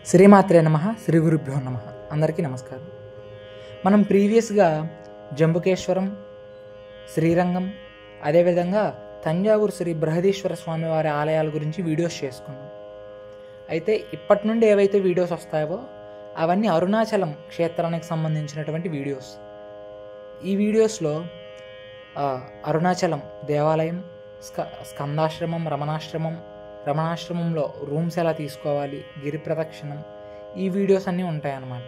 శ్రీమాత్రే నమః, శ్రీ గురుభ్యో నమః. అందరికీ నమస్కారం. మనం ప్రీవియస్గా జంబుకేశ్వరం, శ్రీరంగం, అదేవిధంగా తంజావూరు శ్రీ బృహదీశ్వర స్వామివారి ఆలయాల గురించి వీడియోస్ చేసుకున్నాం. అయితే ఇప్పటి నుండి ఏవైతే వీడియోస్ వస్తాయో అవన్నీ అరుణాచలం క్షేత్రానికి సంబంధించినటువంటి వీడియోస్. ఈ వీడియోస్లో అరుణాచలం దేవాలయం, స్కందాశ్రమం, రమణాశ్రమంలో రూమ్స్ ఎలా తీసుకోవాలి, గిరి ప్రదక్షిణం, ఈ వీడియోస్ అన్నీ ఉంటాయన్నమాట.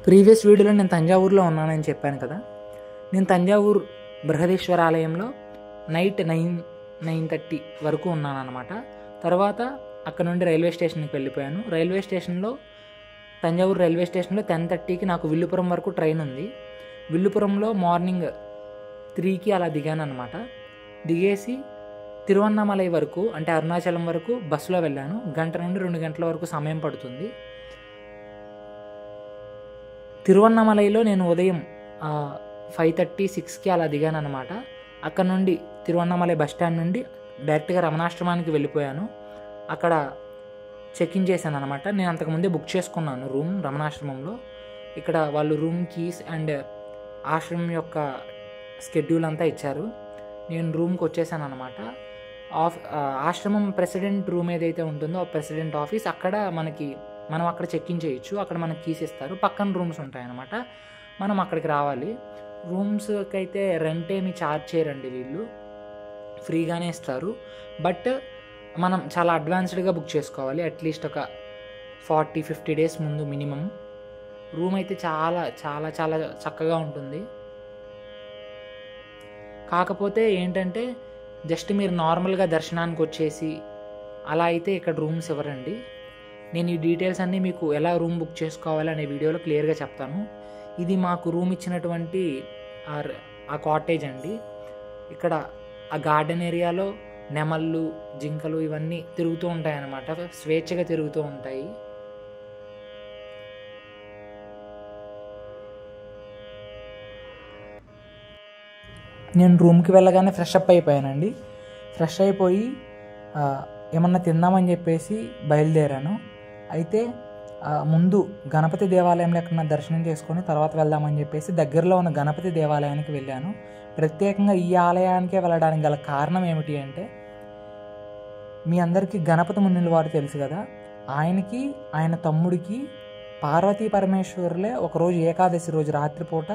ప్రీవియస్ వీడియోలో నేను తంజావూరులో ఉన్నానని చెప్పాను కదా. నేను తంజావూరు బృహదీశ్వర ఆలయంలో నైట్ 9:30 వరకు ఉన్నానన్నమాట. తర్వాత అక్కడ నుండి రైల్వే స్టేషన్కి వెళ్ళిపోయాను. తంజావూరు రైల్వే స్టేషన్లో 10:30కి నాకు విల్లుపురం వరకు ట్రైన్ ఉంది. విల్లుపురంలో మార్నింగ్ 3కి అలా దిగాను అనమాట. దిగేసి తిరువన్నామలై వరకు, అంటే అరుణాచలం వరకు బస్సులో వెళ్ళాను. 1 నుండి 2 గంటల వరకు సమయం పడుతుంది. తిరువన్నామలైలో నేను ఉదయం 5:30, 6కి అలా దిగాను అనమాట. అక్కడ నుండి తిరువన్నామలై బస్ స్టాండ్ నుండి డైరెక్ట్గా రమణాశ్రమానికి వెళ్ళిపోయాను. అక్కడ చెక్ ఇన్ చేశాను అనమాట. నేను అంతకుముందే బుక్ చేసుకున్నాను రూమ్ రమణాశ్రమంలో. ఇక్కడ వాళ్ళు రూమ్ కీస్ అండ్ ఆశ్రమం యొక్క స్కెడ్యూల్ అంతా ఇచ్చారు. నేను రూమ్కి వచ్చేసాను అనమాట. ఆశ్రమం ప్రెసిడెంట్ రూమ్ ఏదైతే ఉంటుందో ఆ ప్రెసిడెంట్ ఆఫీస్, అక్కడ మనం అక్కడ చెక్ ఇన్ చేయొచ్చు. అక్కడ మనకి కీస్ ఇస్తారు. పక్కన రూమ్స్ ఉంటాయన్నమాట. మనం అక్కడికి రావాలి. రూమ్స్కి అయితే రెంట్ ఏమి ఛార్జ్ చేయరండి, వీళ్ళు ఫ్రీగానే ఇస్తారు. బట్ మనం చాలా అడ్వాన్స్డ్గా బుక్ చేసుకోవాలి. అట్లీస్ట్ ఒక 40-50 డేస్ ముందు మినిమం. రూమ్ అయితే చాలా చాలా చాలా చక్కగా ఉంటుంది. కాకపోతే ఏంటంటే జస్ట్ మీరు నార్మల్గా దర్శనానికి వచ్చేసి అలా అయితే ఇక్కడ రూమ్స్ ఇవ్వరండి. నేను ఈ డీటెయిల్స్ అన్నీ మీకు ఎలా రూమ్ బుక్ చేసుకోవాలి అనే వీడియోలో క్లియర్గా చెప్తాను. ఇది మాకు రూమ్ ఇచ్చినటువంటి ఆ కాటేజ్ అండి. ఇక్కడ ఆ గార్డెన్ ఏరియాలో నెమళ్ళు, జింకలు ఇవన్నీ తిరుగుతూ ఉంటాయి అన్నమాట. స్వేచ్ఛగా తిరుగుతూ ఉంటాయి. నేను రూమ్కి వెళ్ళగానే ఫ్రెష్ అప్ అయిపోయానండి. ఫ్రెష్ అయిపోయి ఏమన్నా తిందామని చెప్పేసి బయలుదేరాను. అయితే ముందు గణపతి దేవాలయంలో ఎక్కడన్నా దర్శనం చేసుకొని తర్వాత వెళ్దామని చెప్పేసి దగ్గరలో ఉన్న గణపతి దేవాలయానికి వెళ్ళాను. ప్రత్యేకంగా ఈ ఆలయానికే వెళ్ళడానికి గల కారణం ఏమిటి అంటే, మీ అందరికీ గణపతి మున్నుల వారు తెలుసు కదా. ఆయన తమ్ముడికి పార్వతీ పరమేశ్వరులే ఒకరోజు ఏకాదశి రోజు రాత్రిపూట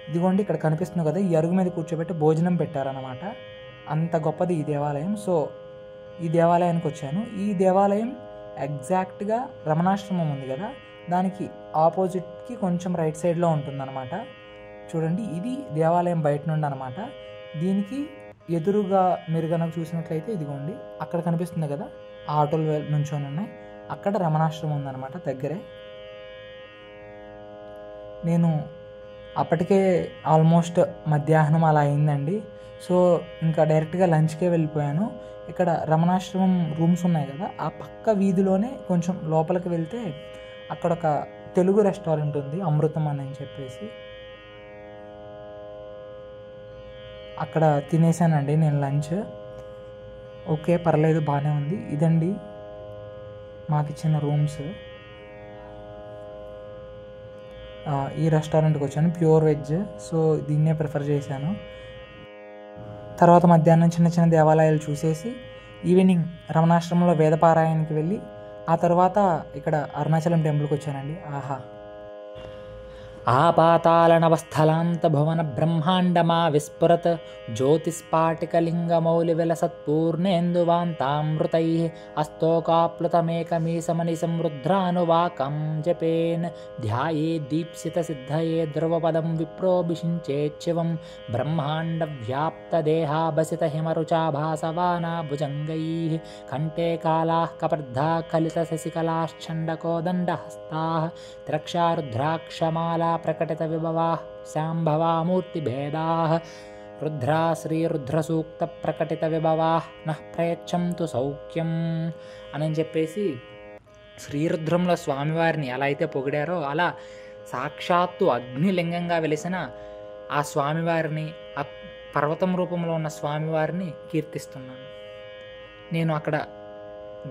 ఇదిగోండి ఇక్కడ కనిపిస్తుంది కదా, ఈ అరుగు మీద కూర్చోబెట్టి భోజనం పెట్టారన్నమాట. అంత గొప్పది ఈ దేవాలయం. సో ఈ దేవాలయానికి వచ్చాను. ఈ దేవాలయం ఎగ్జాక్ట్గా రమణాశ్రమం ఉంది కదా, దానికి ఆపోజిట్కి కొంచెం రైట్ సైడ్లో ఉంటుందన్నమాట. చూడండి, ఇది దేవాలయం బయట నుండి అనమాట. దీనికి ఎదురుగా మీరు కనుక చూసినట్లయితే ఇదిగోండి అక్కడ కనిపిస్తుంది కదా, ఆ ఆటోలు నుంచొని ఉన్నాయి. అక్కడ రమణాశ్రమం ఉందన్నమాట దగ్గరే. నేను అప్పటికే ఆల్మోస్ట్ మధ్యాహ్నం అలా అయిందండి. సో ఇంకా డైరెక్ట్గా లంచ్కే వెళ్ళిపోయాను. ఇక్కడ రమణాశ్రమం రూమ్స్ ఉన్నాయి కదా, ఆ పక్క వీధిలోనే కొంచెం లోపలికి వెళ్తే అక్కడ ఒక తెలుగు రెస్టారెంట్ ఉంది, అమృతం అని చెప్పేసి. అక్కడ తినేసానండి నేను లంచ్. ఓకే, పర్లేదు, బాగానే ఉంది. ఇదండి మాకు ఇచ్చిన రూమ్స్. ఈ రెస్టారెంట్కి వచ్చాను, ప్యూర్ వెజ్. సో దీన్నే ప్రిఫర్ చేశాను. తర్వాత మధ్యాహ్నం చిన్న చిన్న దేవాలయాలు చూసేసి ఈవినింగ్ రమణాశ్రమంలో వేదపారాయణకి వెళ్ళి ఆ తర్వాత ఇక్కడ అరుణాచలం టెంపుల్కి వచ్చానండి. ఆహా! ఆపాతాళనవస్థలాంత భువన బ్రహ్మాండమా విస్ఫురత్ జ్యోతిస్పాటికలింగమౌలి విలసత్పూర్ణేందువాంతామృతై అస్తోకాప్లుతమేకమీశమని సమృద్ధ్రానువాకం జపేన్ ధ్యాయే దీప్సిత సిద్ధయే ధ్రువపదం విప్రోభిషించేచ్చివం బ్రహ్మాండ వ్యాప్తదేహాభసిత హిమరుచాభాసవానా భుజంగైః కంఠే కాలాః కపర్ధా కలిత శశికలాశ్చండకోదండహస్తాః త్రక్షారుద్రాక్షమాలా ప్రకటిత విభవాః శాంభవామూర్తిభేదాః రుద్రా శ్రీరుద్రసూక్త ప్రకటిత విభవాః నః ప్రయచ్చంతు సౌఖ్యం అని చెప్పేసి శ్రీరుద్రంలో స్వామివారిని ఎలా అయితే పొగిడారో అలా సాక్షాత్తు అగ్నిలింగంగా వెలిసిన ఆ స్వామివారిని, ఆ పర్వతం రూపంలో ఉన్న స్వామివారిని కీర్తిస్తున్నాను. నేను అక్కడ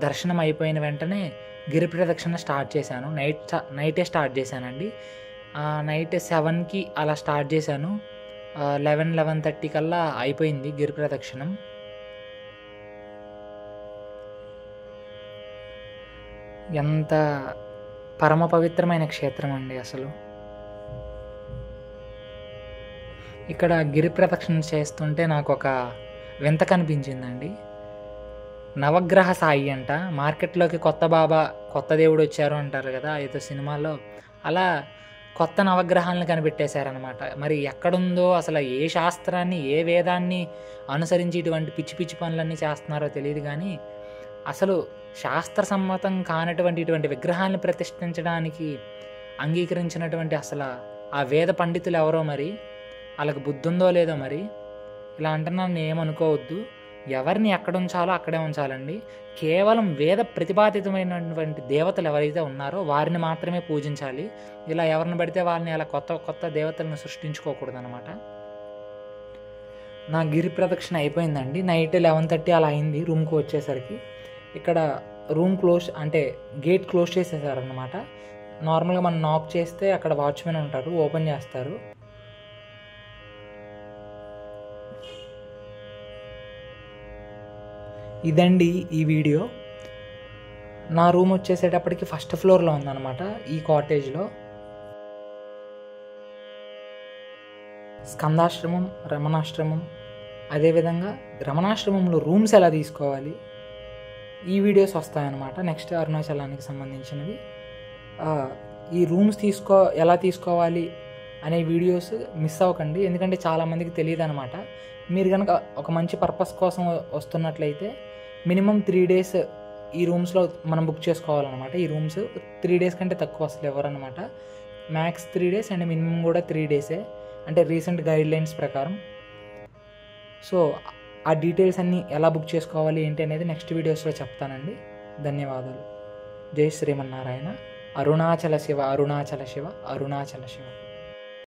దర్శనం అయిపోయిన వెంటనే గిరి ప్రదక్షిణ స్టార్ట్ చేశాను. నైటే స్టార్ట్ చేశానండి. నైట్ 7కి అలా స్టార్ట్ చేశాను. 11:30 కల్లా అయిపోయింది గిరి ప్రదక్షిణం. ఎంత పరమ పవిత్రమైన క్షేత్రం అండి అసలు. ఇక్కడ గిరి ప్రదక్షిణ చేస్తుంటే నాకు ఒక వింత కనిపించిందండి. నవగ్రహ సాయి అంట. మార్కెట్లోకి కొత్త బాబా, కొత్త దేవుడు వచ్చారు అంటారు కదా ఏదో సినిమాలో, అలా కొత్త నవగ్రహాలను కనిపెట్టేశారనమాట. మరి ఎక్కడుందో అసలు, ఏ శాస్త్రాన్ని, ఏ వేదాన్ని అనుసరించి ఇటువంటి పిచ్చి పిచ్చి పనులన్నీ చేస్తున్నారో తెలియదు. కానీ అసలు శాస్త్ర సమ్మతం కానటువంటి ఇటువంటి విగ్రహాలను ప్రతిష్ఠించడానికి అంగీకరించినటువంటి అసలు ఆ వేద పండితులు ఎవరో, మరి వాళ్ళకి బుద్ధి ఉందో లేదో. మరి ఇలా అంటున్నాను ఏమనుకోవద్దు. ఎవరిని ఎక్కడ ఉంచాలో అక్కడే ఉంచాలండి. కేవలం వేద ప్రతిపాదితమైనటువంటి దేవతలు ఎవరైతే ఉన్నారో వారిని మాత్రమే పూజించాలి. ఇలా ఎవరిని పడితే వాళ్ళని అలా కొత్త కొత్త దేవతలను సృష్టించుకోకూడదు అనమాట. నా గిరి ప్రదక్షిణ అయిపోయిందండి. నైట్ 11:30 అలా అయింది రూమ్కి వచ్చేసరికి. ఇక్కడ రూమ్ క్లోజ్, అంటే గేట్ క్లోజ్ చేసేసారనమాట. నార్మల్గా మనం నాక్ చేస్తే అక్కడ వాచ్మెన్ ఉంటారు, ఓపెన్ చేస్తారు. ఇదండి ఈ వీడియో. నా రూమ్ వచ్చేసేటప్పటికి ఫస్ట్ ఫ్లోర్లో ఉందన్నమాట ఈ కాటేజ్లో. స్కందాశ్రమం, రమణాశ్రమం, అదేవిధంగా రమణాశ్రమంలో రూమ్స్ ఎలా తీసుకోవాలి, ఈ వీడియోస్ వస్తాయన్నమాట నెక్స్ట్ అరుణాచలానికి సంబంధించినవి. ఈ రూమ్స్ ఎలా తీసుకోవాలి అనే వీడియోస్ మిస్ అవ్వకండి, ఎందుకంటే చాలామందికి తెలియదు అనమాట. మీరు కనుక ఒక మంచి పర్పస్ కోసం వస్తున్నట్లయితే మినిమం 3 days ఈ రూమ్స్లో మనం బుక్ చేసుకోవాలన్నమాట. ఈ రూమ్స్ 3 days కంటే తక్కువ అసలు ఎవరన్నమాట. మ్యాక్స్ 3 days అండ్ మినిమం కూడా 3 days, అంటే రీసెంట్ గైడ్లైన్స్ ప్రకారం. సో ఆ డీటెయిల్స్ అన్నీ ఎలా బుక్ చేసుకోవాలి ఏంటి అనేది నెక్స్ట్ వీడియోస్లో చెప్తానండి. ధన్యవాదాలు. జై శ్రీమన్నారాయణ. అరుణాచల శివ, అరుణాచల శివ, అరుణాచల శివ.